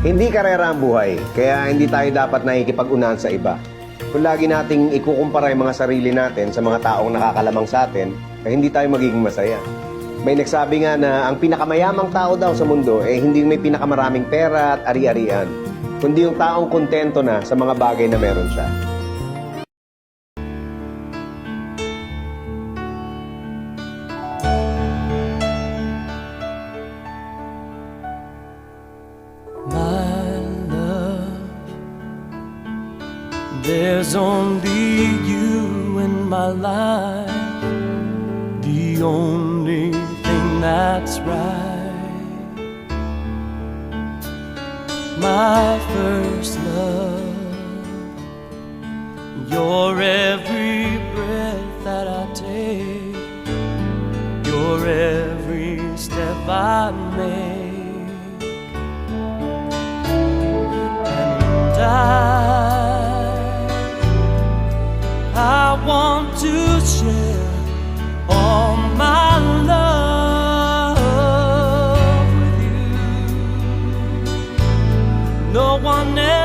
Hindi karera ang buhay, kaya hindi tayo dapat nakikipag-unahan sa iba. Kung lagi nating ikukumpara yung mga sarili natin sa mga taong nakakalamang sa atin, ay hindi tayo magiging masaya. May nagsabi nga na ang pinakamayamang tao daw sa mundo hindi may pinakamaraming pera at ari-arian, kundi yung taong kontento na sa mga bagay na meron siya. There's only you in my life, the only thing that's right. My first love, your every breath that I take, your every step I make, and I want to share all my love with you. No one else